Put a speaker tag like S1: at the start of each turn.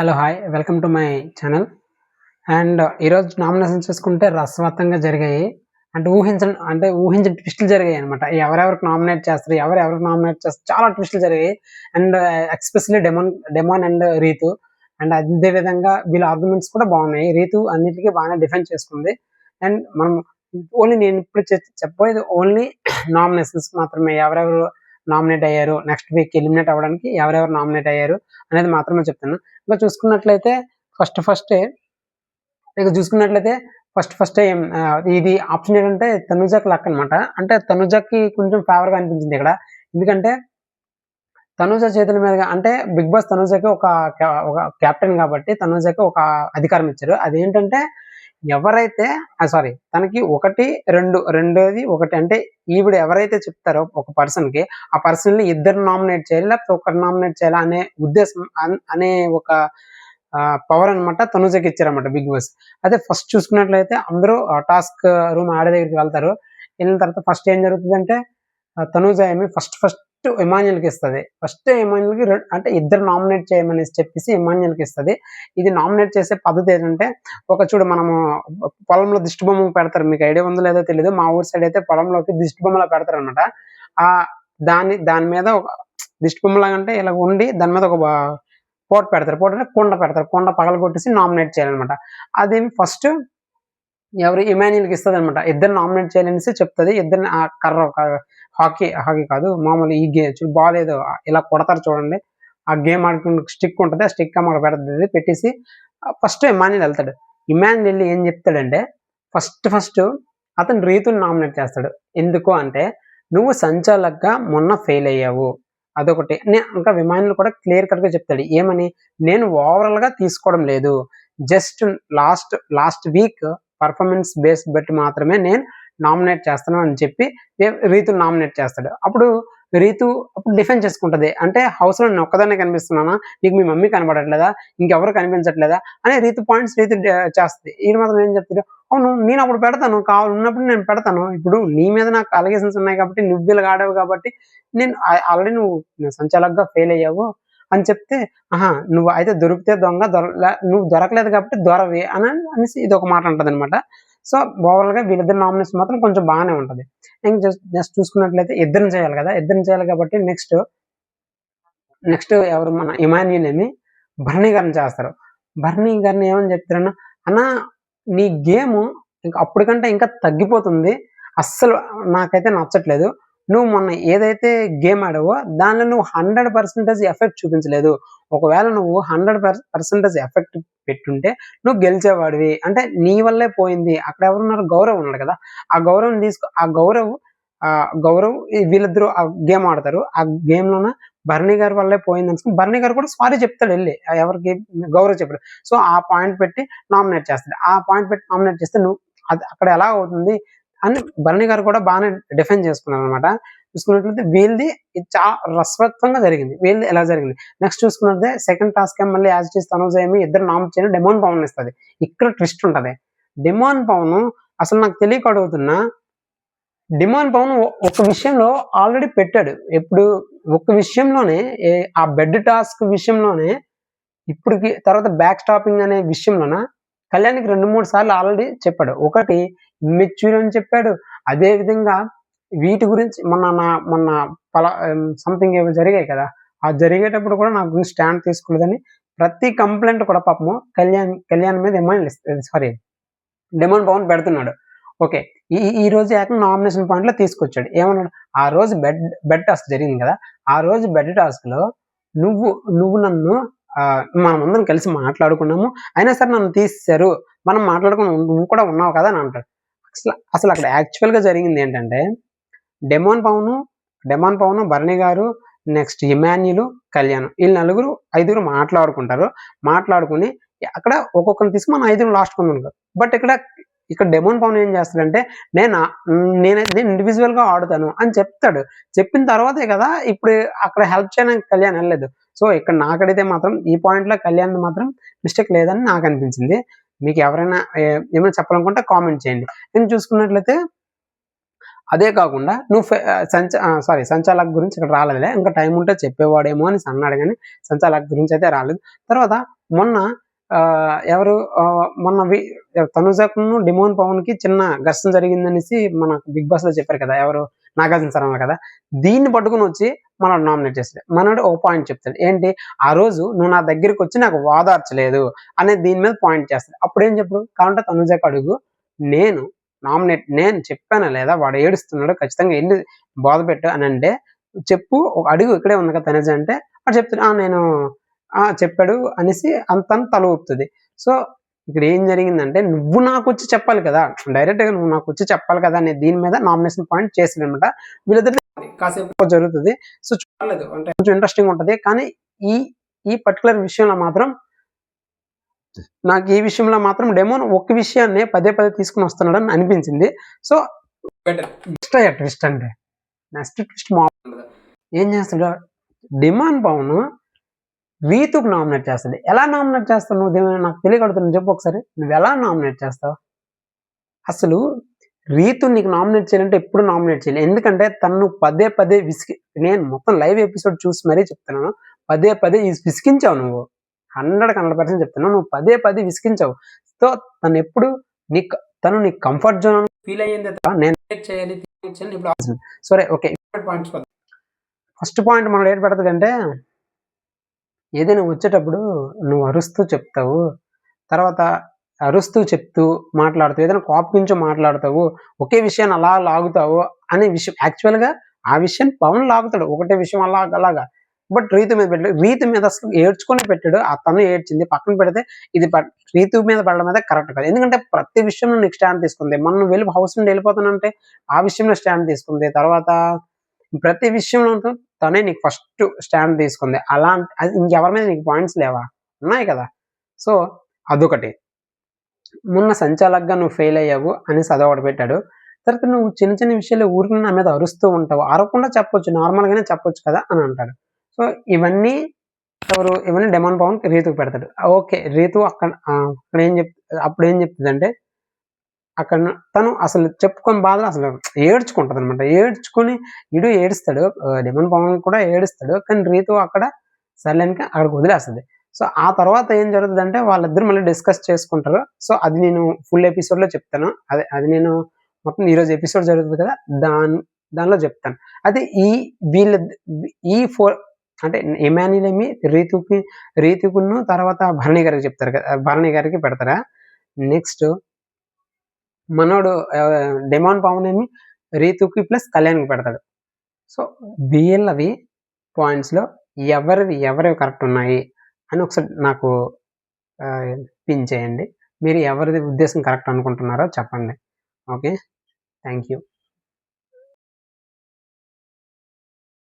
S1: Hello hi welcome to my channel. And ఈరోజు nomination చూసుకుంటే రసవత్తంగా జరిగాయి. ఊహించిన ట్విస్టులు జరిగాయి అనమాట. ఎవరెవరికి నామినేట్ చేస్తారు, ఎవరెవరికి నామినేట్ చేస్తారు, చాలా ట్విస్టులు జరిగాయి. And especially demon and Ritu. And అదే విధంగా వీళ్ళ ఆర్గ్యుమెంట్స్ కూడా బాగున్నాయి. రీతు అన్నిటికీ బాగానే డిఫెండ్ చేసుకుంది. అండ్ మనం నేను ఇప్పుడు చెప్పబోయేది ఓన్లీ నామినేషన్స్ మాత్రమే. ఎవరెవరు నామినేట్ అయ్యారు, నెక్స్ట్ వీక్ ఎలిమినేట్ అవ్వడానికి ఎవరెవరు నామినేట్ అయ్యారు అనేది మాత్రమే చెప్తాను. ఇంకా చూసుకున్నట్లయితే ఫస్ట్ ఇది ఆప్షన్ ఏంటంటే తనుజకి లక్ అనమాట. అంటే తనుజకి కొంచెం ఫేవర్గా అనిపించింది ఇక్కడ. ఎందుకంటే తనుజ చేతుల మీదుగా, అంటే బిగ్ బాస్ తనుజకి ఒక కెప్టెన్ కాబట్టి తనుజకి ఒక అధికారం ఇచ్చారు. అదేంటంటే ఎవరైతే తనకి రెండోది ఒకటి, అంటే ఈవిడ ఎవరైతే చెప్తారో ఒక పర్సన్కి, ఆ పర్సన్ని ఇద్దరు నామినేట్ చేయాలి, లేకపోతే ఒకరు నామినేట్ చేయాలి అనే ఉద్దేశం, అనే ఒక పవర్ అనమాట తనుజకి ఇచ్చారన్నమాట బిగ్ బాస్. అదే ఫస్ట్ చూసుకున్నట్లయితే అందరూ టాస్క్ రూమ్ ఆడే దగ్గరికి వెళ్తారు. వెళ్ళిన తర్వాత ఫస్ట్ ఏం జరుగుతుందంటే తనుజ ఏమి ఫస్ట్ ఇమాన్యుల్కి ఇస్తుంది. ఫస్ట్ ఇమాన్యుల్కి అంటే ఇద్దరు నామినేట్ చేయమని చెప్పేసి ఇమాన్యుల్కి ఇస్తుంది. ఇది నామినేట్ చేసే పద్ధతి ఏంటంటే, చూడు మనము పొలంలో దిష్టి బొమ్మ పెడతారు, మీకు ఐడియా ఉందో లేదో తెలియదు. మా ఊరి సైడ్ అయితే పొలంలోకి దిష్టి బొమ్మలా పెడతారు అనమాట. దాని మీద ఒక దిష్టి బొమ్మలాగా అంటే ఇలా ఉండి దాని మీద ఒక పోట్ పెడతారు. అంటే కుండ పగలగొట్టేసి నామినేట్ చేయాలన్నమాట. అదేమి ఫస్ట్ ఎవరు ఇమాన్యుల్కి ఇస్తుంది అనమాట. ఇద్దరు నామినేట్ చేయాలనేసి చెప్తుంది. ఇద్దరిని ఆ కర్ర, హాకీ కాదు, మామూలు ఈ గేమ్ బాల్ ఏదో ఇలా కొడతారు చూడండి, ఆ గేమ్ ఆడుకున్న స్టిక్ ఉంటుంది, ఆ స్టిక్ అమ్మ పెడుతుంది. పెట్టేసి ఫస్ట్ ఇమాన్యుల్ వెళ్తాడు. ఇమాన్యుల్ వెళ్ళి ఏం చెప్తాడంటే ఫస్ట్ అతను రీతుని నామినేట్ చేస్తాడు. ఎందుకు అంటే, నువ్వు సంచాలకుగా మొన్న ఫెయిల్ అయ్యావు, అదొకటి. ఇంకా ఇమాన్యుల్ కూడా క్లియర్ కట్గా చెప్తాడు ఏమని, నేను ఓవరాల్గా తీసుకోవడం లేదు, just last week performance base బట్టి మాత్రమే నేను నామినేట్ చేస్తాను అని చెప్పి రీతు నామినేట్ చేస్తాడు. అప్పుడు రీతు డిఫెండ్ చేసుకుంటది. అంటే హౌస్లో నేను ఒక్కదాన్నే కనిపిస్తున్నానా, నీకు మీ మమ్మీ కనబడట్లేదా, ఇంకెవరు కనిపించట్లేదా అని రీతు చేస్తుంది. ఈ మాత్రం ఏం చెప్తాడు, అవును నేను అప్పుడు పెడతాను, కావాలన్నప్పుడు నేను పెడతాను, ఇప్పుడు నీ మీద నాకు అలిగేషన్స్ ఉన్నాయి కాబట్టి, నువ్వు ఇలా ఆడావు కాబట్టి, నేను ఆల్రెడీ నువ్వు సంచాలకుగా ఫెయిల్ అయ్యావు అని చెప్తే, నువ్వు అయితే దొరికితే దొంగ, నువ్వు దొరకలేదు కాబట్టి దొరవి అనేసి ఇది ఒక మాట ఉంటుంది అనమాట. సో ఓవరాల్గా వీళ్ళిద్దరు నామినేషన్ మాత్రం కొంచెం బాగానే ఉంటుంది. ఇంకా జస్ట్ చూసుకున్నట్లయితే ఇద్దరిని చేయాలి కదా, ఇద్దరిని చేయాలి కాబట్టి నెక్స్ట్ ఎవరు, మన ఇమాన్యుల్ ఏమి బర్నీ గారిని చేస్తారు. బర్నీ గారిని ఏమని చెప్తారన్నా, అన్న నీ గేమ్ ఇంకా అప్పటికంటే ఇంకా తగ్గిపోతుంది, అస్సలు నాకైతే నచ్చట్లేదు, నువ్వు మొన్న ఏదైతే గేమ్ ఆడావో దానిలో నువ్వు 100% ఎఫెక్ట్ చూపించలేదు, ఒకవేళ నువ్వు 100% ఎఫెక్ట్ పెట్టుంటే నువ్వు గెలిచేవాడివి, అంటే నీ వల్లే పోయింది. అక్కడ ఎవరున్నారు, గౌరవ్ ఉన్నాడు కదా, ఆ గౌరవం ఆ గౌరవ్ వీళ్ళిద్దరూ ఆ గేమ్ ఆడతారు. ఆ గేమ్ లోన భరణి గారి వల్లే పోయింది అనుకుని భరణి గారు కూడా సారీ చెప్తాడు వెళ్ళి, ఎవరికి, గౌరవ్ చెప్పాడు. సో ఆ పాయింట్ పెట్టి నామినేట్ చేస్తాడు. ఆ పాయింట్ పెట్టి నామినేట్ చేస్తే నువ్వు అది అక్కడ ఎలా అవుతుంది అని భరణి గారు కూడా బాగానే డిఫెండ్ చేసుకున్నారు అనమాట. చూసుకున్నట్లయితే వీళ్ళది చాలా రసవత్వంగా జరిగింది. వీళ్ళది ఎలా జరిగింది. నెక్స్ట్ చూసుకున్నట్లయితే సెకండ్ టాస్క్ మళ్ళీ యాజ్ చేసి తనుజ ఏమి ఇద్దరు నామినేట్ చేయని డెమాన్ పవన్ ఇస్తుంది. ఇక్కడ ట్విస్ట్ ఉంటుంది. డెమాన్ పవన్ అసలు నాకు తెలియక అడుగుతున్నా, డిమాండ్ పవన్ ఒక విషయంలో ఆల్రెడీ పెట్టాడు. ఎప్పుడు ఒక విషయంలోనే, ఆ బెడ్ టాస్క్ విషయంలోనే, ఇప్పటికి తర్వాత బ్యాక్ స్టాపింగ్ అనే విషయంలోన కళ్యాణ్కి 2-3 సార్లు ఆల్రెడీ చెప్పాడు. ఒకటి ఇమ్మెచ్యూర్ అని చెప్పాడు. అదే విధంగా వీటి గురించి మొన్న సంథింగ్ ఏవో జరిగాయి కదా, ఆ జరిగేటప్పుడు కూడా నా గురించి స్టాండ్ తీసుకోలేదని ప్రతి కంప్లైంట్ కూడా పాపము కళ్యాణ్ మీద డిమాండ్ పవన్ పెడుతున్నాడు. ఓకే, ఈ రోజు ఏకంగా నామినేషన్ పాయింట్లో తీసుకొచ్చాడు. ఏమన్నాడు, ఆ రోజు బెడ్ టాస్క్ జరిగింది కదా, ఆ రోజు బెడ్ టాస్క్ లో నువ్వు నన్ను మనం అందరం కలిసి మాట్లాడుకున్నాము, అయినా సరే నన్ను తీసేశారు, మనం మాట్లాడుకున్నాం, నువ్వు కూడా ఉన్నావు కదా అని అంటాడు. అసలు అక్కడ యాక్చువల్ గా జరిగింది ఏంటంటే, demon Pawan, Bharani garu, next Emmanuel, Kalyan, వీళ్ళు 5 మాట్లాడుకుని అక్కడ ఒక్కొక్కరిని తీసుకు మనం 5 లాస్ట్ కొందరు. బట్ ఇక్కడ డెమాన్ పవన్ ఏం చేస్తాడంటే, నేనైతే ఇండివిజువల్ గా ఆడుతాను అని చెప్తాడు. చెప్పిన తర్వాతే కదా ఇప్పుడు అక్కడ హెల్ప్ చేయడానికి కళ్యాణ్ వెళ్ళలేదు. సో ఇక్కడ నాకడితే మాత్రం ఈ పాయింట్ లో కళ్యాణ్ మాత్రం మిస్టేక్ లేదని నాకు అనిపించింది. మీకు ఎవరైనా ఏమైనా చెప్పాలనుకుంటే కామెంట్ చేయండి. నేను చూసుకున్నట్లయితే అదే కాకుండా నువ్వు సంచాలక్ గురించి ఇక్కడ రాలేదులే, ఇంకా టైం ఉంటే చెప్పేవాడేమో అని అన్నాడు, కానీ సంచాలక్ గురించి అయితే రాలేదు. తర్వాత మొన్న ఎవరు మొన్న తనుజకును డిమోన్ పవన్కి చిన్న ఘర్షణ జరిగిందనేసి మన బిగ్ బాస్ లో చెప్పారు కదా, ఎవరు నాగార్జున శర్మ కదా, దీన్ని పట్టుకుని వచ్చి మనోడు నామినేట్ చేస్తాడు. మనోడు ఒక పాయింట్ చెప్తాడు, ఏంటి ఆ రోజు నువ్వు నా దగ్గరికి వచ్చి నాకు వాదార్చలేదు అనే దీని మీద పాయింట్ చేస్తాడు. అప్పుడు ఏం చెప్పు కావాలంటే తనుజకు అడుగు, నేను చెప్పానా లేదా వాడు ఏడుస్తున్నాడు ఖచ్చితంగా వెళ్ళి బాధ పెట్టు అని అంటే చెప్పు, ఒక అడుగు ఇక్కడే ఉంది కదా తనుజ అంటే వాడు చెప్తాడు నేను చెప్పాడు అనేసి అంత తల ఊపుతుంది. సో ఇక్కడ ఏం జరిగిందంటే నువ్వు నాకు వచ్చి చెప్పాలి కదా, డైరెక్ట్ గా నువ్వు నాకు వచ్చి చెప్పాలి కదా అనే దీని మీద నామినేషన్ పాయింట్ చేసింది అనమాట. వీళ్ళిద్దరు కాసేపు జరుగుతుంది. సో చూడలేదు అంటే కొంచెం ఇంట్రెస్టింగ్ ఉంటది. కానీ ఈ పర్టికులర్ విషయంలో మాత్రం నాకు ఈ విషయంలో మాత్రం డెమోన్ ఒక విషయాన్ని పదే తీసుకుని వస్తున్నాడు అని అనిపించింది. సో ట్విస్ట్ అంటే నెక్స్ట్ ట్విస్ట్ ఏం చేస్తాడు, డిమాండ్ పవన్ రీతుకు నామినేట్ చేస్తుంది. ఎలా నామినేట్ చేస్తావు నువ్వు, నాకు తెలియకడుతున్నాను చెప్పు ఒకసారి, నువ్వు ఎలా నామినేట్ చేస్తావు? అసలు రీతు నీకు నామినేట్ చేయాలంటే ఎప్పుడు నామినేట్ చేయాలి, ఎందుకంటే తను పదే నేను మొత్తం లైవ్ ఎపిసోడ్ చూసి మరీ చెప్తున్నాను, పదే విసిగించావు నువ్వు, 100% చెప్తున్నావు, నువ్వు పదే విసిగించావు. సో తను ఎప్పుడు తను నీ కంఫర్ట్ జోన్ ఫీల్ అయ్యింది, నేను చేయాలి. సరే ఓకే, ఫస్ట్ పాయింట్ మనం ఏడు పెడతాడంటే, ఏదైనా వచ్చేటప్పుడు నువ్వు అరుస్తూ చెప్తావు, తర్వాత అరుస్తూ చెప్తూ మాట్లాడుతావు, ఏదైనా కోపగించో మాట్లాడతావు, ఒకే విషయాన్ని అలా లాగుతావు అనే విషయం. యాక్చువల్గా ఆ విషయాన్ని పవన్ లాగుతాడు, ఒకటే విషయం అలాగా. బట్ రీతు మీద పెట్టాడు, రీతు మీద అసలు ఏడ్చుకొని పెట్టాడు, ఆ తను ఏడ్చింది పక్కన పెడితే ఇది రీతు మీద పడడం మీద కరెక్ట్ కాదు. ఎందుకంటే ప్రతి విషయంలో నీకు స్టాండ్ తీసుకుంది. మనం హౌస్ నుండి వెళ్ళిపోతానంటే ఆ విషయంలో స్టాండ్ తీసుకుంది, తర్వాత ప్రతి విషయంలో తనే నీకు ఫస్ట్ స్టాండ్ తీసుకుంది. అది ఇంకెవరి మీద నీకు పాయింట్స్ లేవా, ఉన్నాయి కదా. సో అదొకటి. మొన్న సంచాలకుగా నువ్వు ఫెయిల్ అయ్యావు అనేసి అదొకటి పెట్టాడు. తర్వాత నువ్వు చిన్న విషయాలు ఊరికి నా మీద అరుస్తూ ఉంటావు, అరవకుండా చెప్పొచ్చు, నార్మల్గానే చెప్పొచ్చు కదా అని అంటాడు. సో ఇవన్నీ డెమాన్ పవన్ రీతుకు పెడతాడు. ఓకే, రీతు అక్కడ అప్పుడు ఏం చెప్తుంది అంటే, అక్కడ తను అసలు చెప్పుకొని బాధలు అసలు ఏడ్చుకుంటది అనమాట. ఏడ్చుకుని ఏడుస్తాడు, డెమాన్ పవన్ కూడా ఏడుస్తాడు, కానీ రీతు అక్కడ సర్లేనికి అక్కడికి వదిలేస్తుంది. సో ఆ తర్వాత ఏం జరుగుతుంది అంటే వాళ్ళిద్దరు మళ్ళీ డిస్కస్ చేసుకుంటారు. సో అది నేను ఫుల్ ఎపిసోడ్ లో చెప్తాను, అది నేను మొత్తం ఈరోజు ఎపిసోడ్ జరుగుతుంది కదా దానిలో చెప్తాను. అయితే ఈ 4 అంటే ఎమాన్యులేమి రీతుకును తర్వాత భరణి గారికి చెప్తారు కదా, భరణి గారికి పెడతారా. నెక్స్ట్ మనోడు డెమాన్ పవన్ ఏమి రీతుకి ప్లస్ కళ్యాణ్కి పెడతాడు. సో వీళ్ళవి పాయింట్స్లో ఎవరివి కరెక్ట్ ఉన్నాయి అని ఒకసారి నాకు పిన్ చేయండి. మీరు ఎవరిది ఉద్దేశం కరెక్ట్ అనుకుంటున్నారో చెప్పండి. Okay, thank you.